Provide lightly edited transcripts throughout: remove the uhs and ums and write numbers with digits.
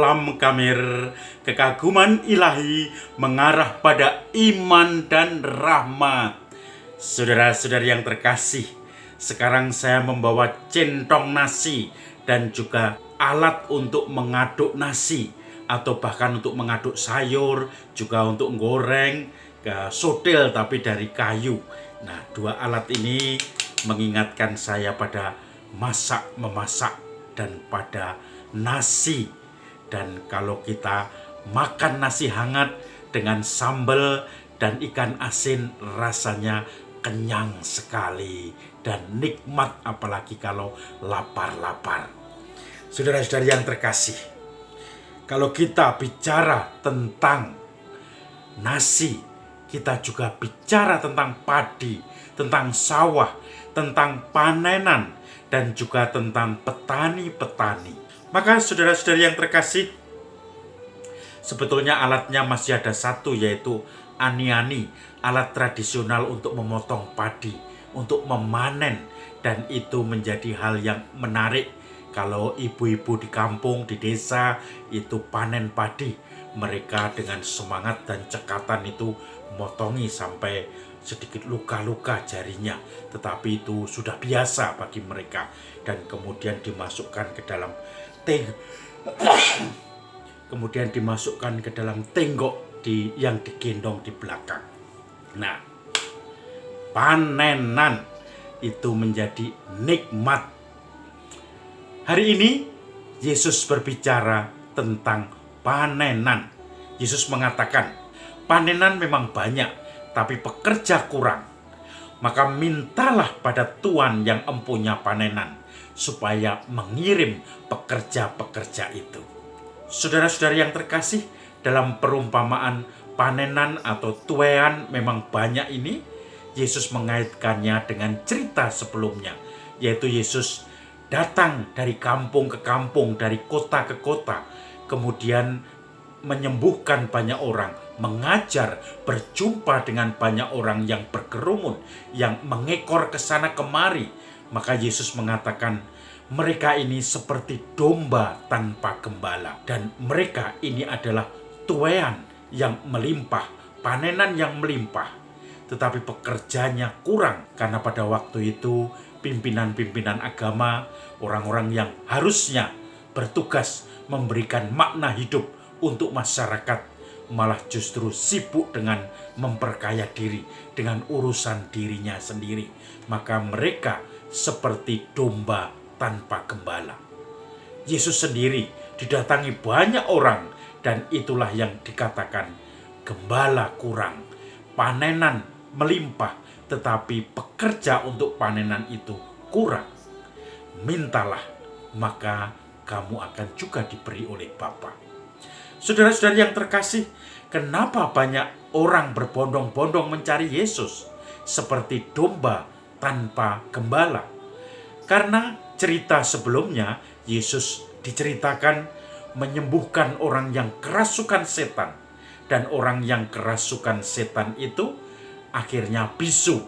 Salam Kamir, kekaguman ilahi mengarah pada iman dan rahmat. Saudara-saudari yang terkasih, sekarang saya membawa centong nasi dan juga alat untuk mengaduk nasi atau bahkan untuk mengaduk sayur, juga untuk goreng, sotil tapi dari kayu. Nah, dua alat ini mengingatkan saya pada memasak dan pada nasi. Dan kalau kita makan nasi hangat dengan sambal dan ikan asin, rasanya kenyang sekali dan nikmat, apalagi kalau lapar-lapar. Saudara-saudari yang terkasih, kalau kita bicara tentang nasi, kita juga bicara tentang padi, tentang sawah, tentang panenan, dan juga tentang petani-petani. Maka saudara-saudari yang terkasih, sebetulnya alatnya masih ada satu, yaitu ani-ani, alat tradisional untuk memotong padi, untuk memanen. Dan itu menjadi hal yang menarik kalau ibu-ibu di kampung, di desa itu panen padi. Mereka dengan semangat dan cekatan itu motongi sampai sedikit luka-luka jarinya, tetapi itu sudah biasa bagi mereka. Dan kemudian dimasukkan ke dalam tenggok yang digendong di belakang. Nah, panenan itu menjadi nikmat. Hari ini Yesus berbicara tentang panenan. Yesus mengatakan, panenan memang banyak, tapi pekerja kurang. Maka mintalah pada Tuhan yang empunya panenan, supaya mengirim pekerja-pekerja itu. Saudara-saudari yang terkasih, dalam perumpamaan panenan atau tuaian memang banyak ini, Yesus mengaitkannya dengan cerita sebelumnya, yaitu Yesus datang dari kampung ke kampung, dari kota ke kota, kemudian menyembuhkan banyak orang, mengajar, berjumpa dengan banyak orang yang berkerumun, yang mengekor ke sana kemari. Maka Yesus mengatakan, mereka ini seperti domba tanpa gembala. Dan mereka ini adalah tuaian yang melimpah, panenan yang melimpah. Tetapi pekerjanya kurang, karena pada waktu itu pimpinan-pimpinan agama, orang-orang yang harusnya bertugas memberikan makna hidup untuk masyarakat, malah justru sibuk dengan memperkaya diri, dengan urusan dirinya sendiri. Maka mereka seperti domba tanpa gembala. Yesus sendiri didatangi banyak orang, dan itulah yang dikatakan gembala kurang, panenan melimpah, tetapi pekerja untuk panenan itu kurang. Mintalah, maka kamu akan juga diberi oleh Bapa. Saudara-saudari yang terkasih, kenapa banyak orang berbondong-bondong mencari Yesus seperti domba tanpa gembala? Karena cerita sebelumnya, Yesus diceritakan menyembuhkan orang yang kerasukan setan. Dan orang yang kerasukan setan itu akhirnya bisu.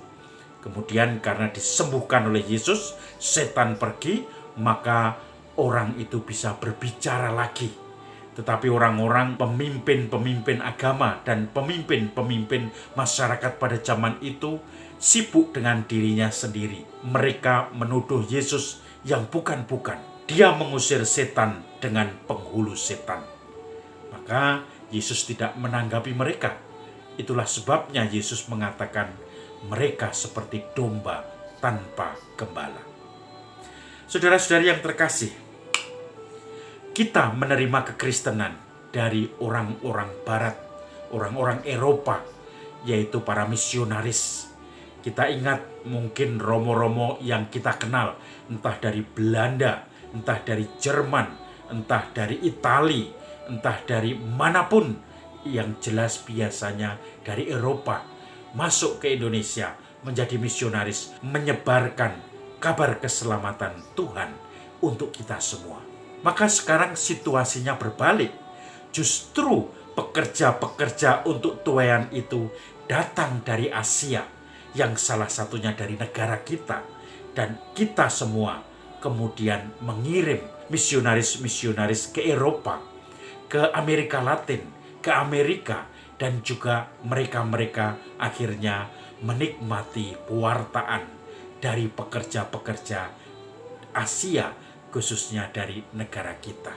Kemudian karena disembuhkan oleh Yesus, setan pergi, maka orang itu bisa berbicara lagi. Tetapi orang-orang pemimpin-pemimpin agama dan pemimpin-pemimpin masyarakat pada zaman itu sibuk dengan dirinya sendiri. Mereka menuduh Yesus yang bukan-bukan. Dia mengusir setan dengan penghulu setan. Maka Yesus tidak menanggapi mereka. Itulah sebabnya Yesus mengatakan mereka seperti domba tanpa gembala. Saudara-saudari yang terkasih, kita menerima kekristenan dari orang-orang barat, orang-orang Eropa, yaitu para misionaris. Kita ingat mungkin romo-romo yang kita kenal, entah dari Belanda, entah dari Jerman, entah dari Itali, entah dari manapun, yang jelas biasanya dari Eropa, masuk ke Indonesia menjadi misionaris, menyebarkan kabar keselamatan Tuhan untuk kita semua. Maka sekarang situasinya berbalik. Justru pekerja-pekerja untuk tuaian itu datang dari Asia, yang salah satunya dari negara kita. Dan kita semua kemudian mengirim misionaris-misionaris ke Eropa. ke Amerika Latin, ke Amerika, dan juga mereka-mereka akhirnya menikmati pewartaan dari pekerja-pekerja Asia, khususnya dari negara kita.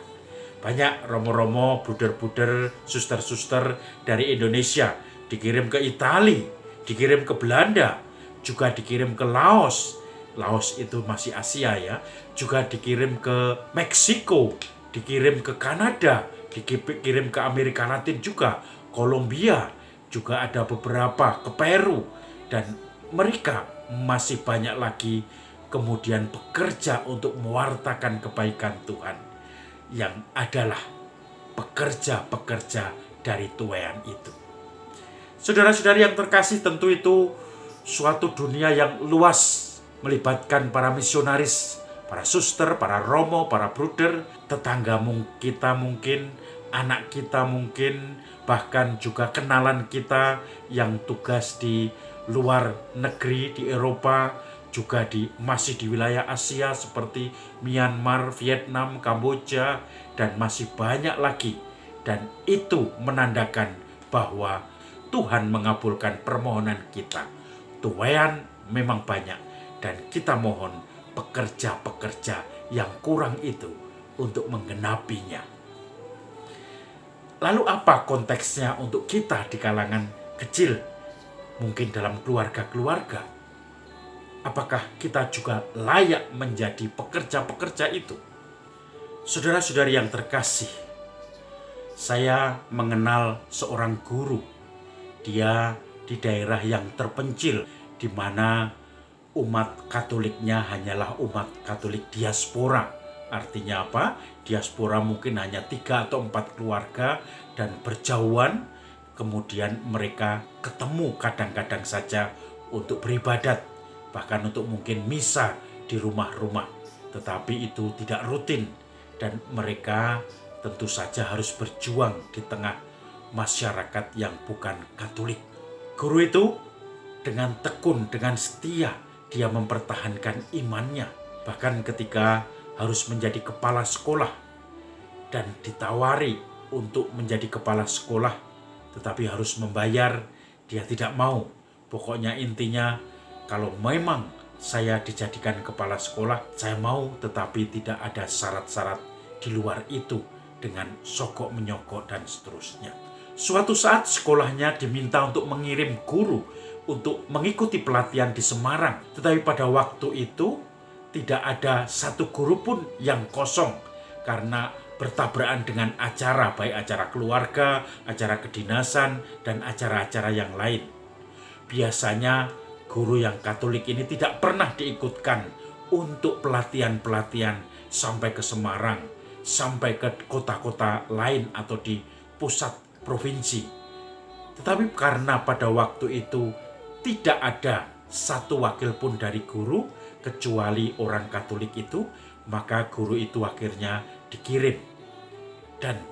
Banyak romo-romo, bruder-bruder, suster-suster dari Indonesia dikirim ke Italia, dikirim ke Belanda, juga dikirim ke Laos. Laos itu masih Asia ya. Juga dikirim ke Meksiko, dikirim ke Kanada, dikirim ke Amerika Latin juga, Kolombia, juga ada beberapa ke Peru, dan mereka masih banyak lagi kemudian bekerja untuk mewartakan kebaikan Tuhan yang adalah pekerja-pekerja dari tuaian itu. Saudara-saudari yang terkasih, tentu itu suatu dunia yang luas, melibatkan para misionaris, para suster, para romo, para bruder, tetangga kita mungkin, anak kita mungkin, bahkan juga kenalan kita yang tugas di luar negeri, di Eropa, juga masih di wilayah Asia seperti Myanmar, Vietnam, Kamboja, dan masih banyak lagi. Dan itu menandakan bahwa Tuhan mengabulkan permohonan kita. Tuaian memang banyak, dan kita mohon pekerja-pekerja yang kurang itu untuk menggenapinya. Lalu apa konteksnya untuk kita di kalangan kecil? Mungkin dalam keluarga-keluarga. Apakah kita juga layak menjadi pekerja-pekerja itu? Saudara-saudari yang terkasih, saya mengenal seorang guru. Dia di daerah yang terpencil, di mana umat Katoliknya hanyalah umat Katolik diaspora. Artinya apa? Diaspora mungkin hanya 3 atau 4 keluarga dan berjauhan. Kemudian mereka ketemu kadang-kadang saja untuk beribadat, bahkan untuk mungkin misa di rumah-rumah. Tetapi itu tidak rutin, dan mereka tentu saja harus berjuang di tengah masyarakat yang bukan Katolik. Guru itu dengan tekun, dengan setia, dia mempertahankan imannya. Bahkan ketika harus menjadi kepala sekolah dan ditawari untuk menjadi kepala sekolah, tetapi harus membayar, dia tidak mau. Pokoknya intinya, kalau memang saya dijadikan kepala sekolah, saya mau, tetapi tidak ada syarat-syarat di luar itu dengan sogok menyogok dan seterusnya. Suatu saat sekolahnya diminta untuk mengirim guru untuk mengikuti pelatihan di Semarang. Tetapi pada waktu itu tidak ada satu guru pun yang kosong, karena bertabrakan dengan acara, baik acara keluarga, acara kedinasan, dan acara-acara yang lain. Biasanya guru yang Katolik ini tidak pernah diikutkan untuk pelatihan-pelatihan sampai ke Semarang, sampai ke kota-kota lain atau di pusat provinsi. Tetapi karena pada waktu itu tidak ada satu wakil pun dari guru, kecuali orang Katolik itu, maka guru itu akhirnya dikirim. Dan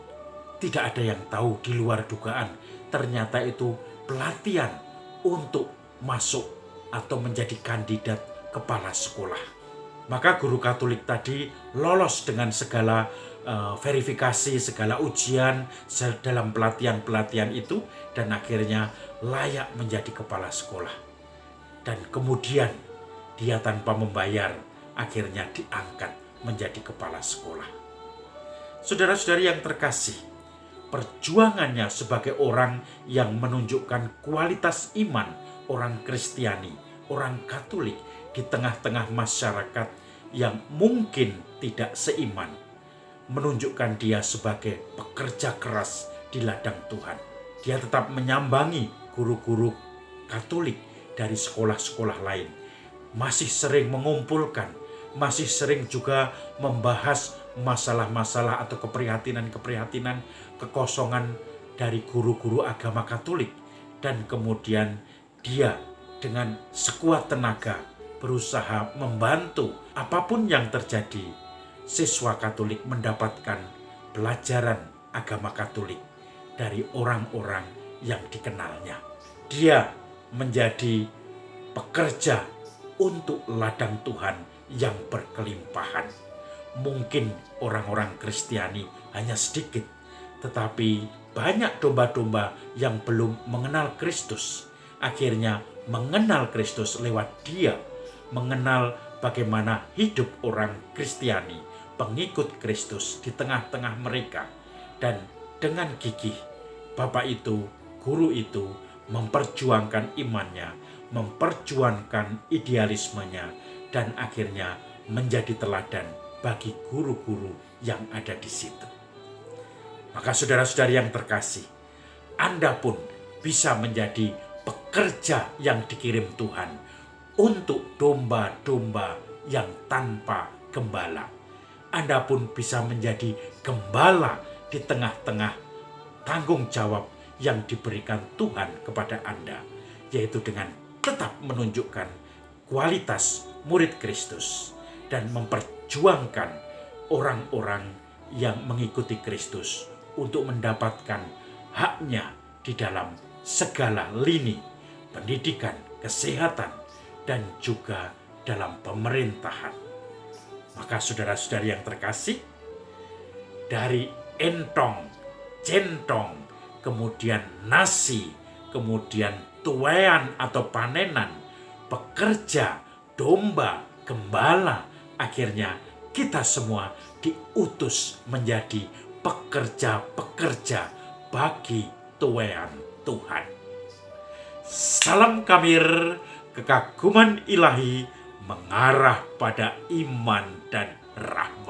tidak ada yang tahu, di luar dugaan, ternyata itu pelatihan untuk masuk atau menjadi kandidat kepala sekolah. Maka guru Katolik tadi lolos dengan segala verifikasi, segala ujian dalam pelatihan-pelatihan itu, dan akhirnya layak menjadi kepala sekolah. Dan kemudian dia tanpa membayar akhirnya diangkat menjadi kepala sekolah. Saudara-saudari yang terkasih, perjuangannya sebagai orang yang menunjukkan kualitas iman orang Kristiani, orang Katolik di tengah-tengah masyarakat yang mungkin tidak seiman, menunjukkan dia sebagai pekerja keras di ladang Tuhan. Dia tetap menyambangi guru-guru Katolik dari sekolah-sekolah lain, masih sering mengumpulkan, masih sering juga membahas masalah-masalah atau keprihatinan-keprihatinan, kekosongan dari guru-guru agama Katolik. Dan kemudian dia dengan sekuat tenaga berusaha membantu apapun yang terjadi. Siswa Katolik mendapatkan pelajaran agama Katolik dari orang-orang yang dikenalnya. Dia menjadi pekerja untuk ladang Tuhan yang berkelimpahan. Mungkin orang-orang Kristiani hanya sedikit, Tetapi banyak domba-domba yang belum mengenal Kristus. Akhirnya mengenal Kristus lewat dia, mengenal bagaimana hidup orang Kristiani, pengikut Kristus di tengah-tengah mereka. Dan dengan gigih, Bapak itu, guru itu memperjuangkan imannya, memperjuangkan idealismenya, dan akhirnya menjadi teladan bagi guru-guru yang ada di situ. Maka saudara-saudari yang terkasih, Anda pun bisa menjadi pekerja yang dikirim Tuhan untuk domba-domba yang tanpa gembala. Anda pun bisa menjadi gembala di tengah-tengah tanggung jawab yang diberikan Tuhan kepada Anda, yaitu dengan tetap menunjukkan kualitas murid Kristus dan memperjuangkan orang-orang yang mengikuti Kristus untuk mendapatkan haknya di dalam segala lini pendidikan, kesehatan, dan juga dalam pemerintahan. Maka saudara-saudari yang terkasih, dari entong, centong, kemudian nasi, kemudian tuaian atau panenan, pekerja, domba, gembala, akhirnya kita semua diutus menjadi pekerja-pekerja bagi tuaian Tuhan. Salam Kamir, kekaguman ilahi mengarah pada iman dan rahmat.